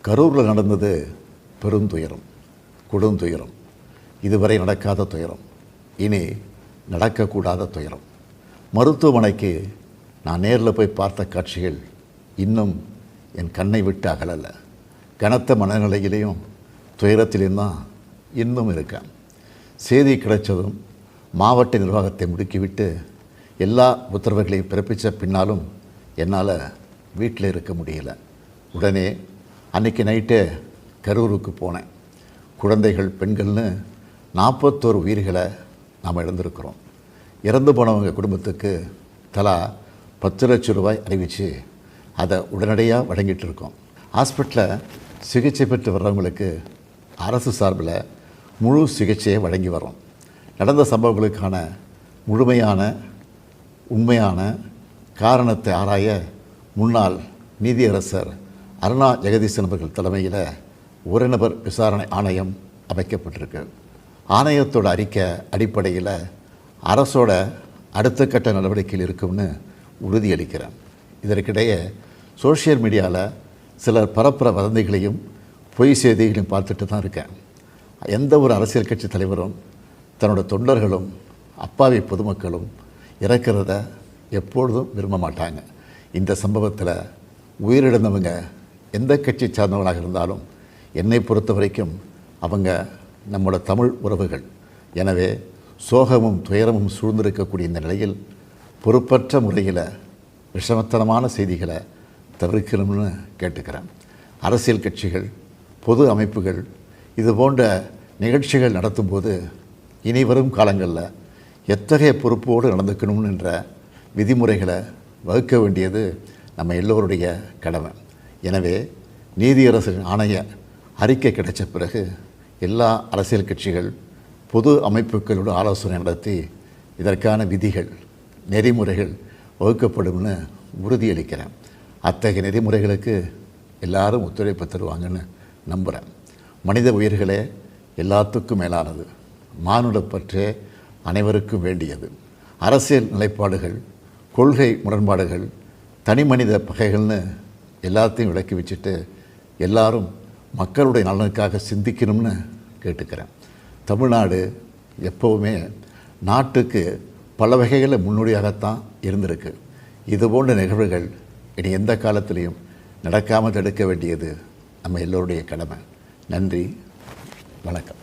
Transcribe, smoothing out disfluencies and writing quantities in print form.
கரூரில் நடந்தது பெருந்துயரம், கொடுந்துயரம். இதுவரை நடக்காத துயரம், இனி நடக்கக்கூடாத துயரம். மருத்துவமனைக்கு நான் நேரில் போய் பார்த்த காட்சிகள் இன்னும் என் கண்ணை விட்டு அகலலை. கனத்த மனநிலையிலையும் துயரத்திலையும் தான் இன்னும் இருக்கேன். செய்தி கிடைச்சதும் மாவட்ட நிர்வாகத்தை முடுக்கிவிட்டு எல்லா உத்தரவுகளையும் பிறப்பித்த பின்னாலும் என்னால் வீட்டில் இருக்க முடியல. உடனே அன்றைக்கி நைட்டே கரூருக்கு போனேன். குழந்தைகள், பெண்கள்னு 41 உயிர்களை நாம் இழந்திருக்கிறோம். இறந்து போனவங்க குடும்பத்துக்கு தலா 10 லட்சம் ரூபாய் அறிவித்து அதை உடனடியாக வழங்கிட்டு இருக்கோம். ஹாஸ்பிட்டலில் சிகிச்சை பெற்று வர்றவங்களுக்கு அரசு சார்பில் முழு சிகிச்சையை வழங்கி வரோம். நடந்த சம்பவங்களுக்கான முழுமையான உண்மையான காரணத்தை ஆராய முன்னாள் நீதியரசர் அருணா ஜெகதீசன் அவர்கள் தலைமையில் ஒரு நபர் விசாரணை ஆணையம் அமைக்கப்பட்டிருக்கு. ஆணையத்தோட அறிக்கை அடிப்படையில் அரசோட அடுத்த கட்ட நடவடிக்கையில் இருக்கும்னு உறுதியளிக்கிறேன். இதற்கிடையே சோஷியல் மீடியாவில் சிலர் பரப்புற வதந்திகளையும் பொய் செய்திகளையும் பார்த்துட்டு தான் இருக்கேன். எந்த ஒரு அரசியல் கட்சி தலைவரும் தன்னோட தொண்டர்களும் அப்பாவி பொதுமக்களும் இறக்கிறத எப்பொழுதும் விரும்ப மாட்டாங்க. இந்த சம்பவத்தில் உயிரிழந்தவங்க எந்த கட்சி சார்ந்தவங்களாக இருந்தாலும் என்னை பொறுத்த வரைக்கும் அவங்க நம்மளோட தமிழ் உறவுகள். எனவே சோகமும் துயரமும் சூழ்ந்திருக்கக்கூடிய இந்த நிலையில் பொறுப்பற்ற முறையில் விஷமத்தனமான செய்திகளை தவிர்க்கணும்னு கேட்டுக்கிறேன். அரசியல் கட்சிகள், பொது அமைப்புகள் இது போன்ற நிகழ்ச்சிகள் நடத்தும்போது இனி வரும் காலங்களில் எத்தகைய பொறுப்போடு நடந்துக்கணும்ன்ற விதிமுறைகளை வகுக்க வேண்டியது நம்ம எல்லோருடைய கடமை. எனவே நீதியரசரின் ஆணைய அறிக்கை கிடைச்ச பிறகு எல்லா அரசியல் கட்சிகள், பொது அமைப்புகளோடு ஆலோசனை நடத்தி இதற்கான விதிகள், நெறிமுறைகள் வகுக்கப்படும்னு உறுதியளிக்கிறேன். அத்தகைய நெறிமுறைகளுக்கு எல்லாரும் ஒத்துழைப்பு தருவாங்கன்னு நம்புகிறேன். மனித உயிர்களே எல்லாத்துக்கும் மேலானது. மானுடப்பற்றே அனைவருக்கும் வேண்டியது. அரசியல் நிலைப்பாடுகள், கொள்கை முரண்பாடுகள், தனி மனித பகைகள்னு எல்லாத்தையும் விலக்கி வச்சுட்டு எல்லாரும் மக்களுடைய நலனுக்காக சிந்திக்கணும்னு கேட்டுக்கிறேன். தமிழ்நாடு எப்போவுமே நாட்டுக்கு பல வகைகளில் முன்னோடியாகத்தான் இருந்திருக்கு. இதுபோன்ற நிகழ்வுகள் இனி எந்த காலத்திலையும் நடக்காமல் தடுக்க வேண்டியது நம்ம எல்லோருடைய கடமை. நன்றி, வணக்கம்.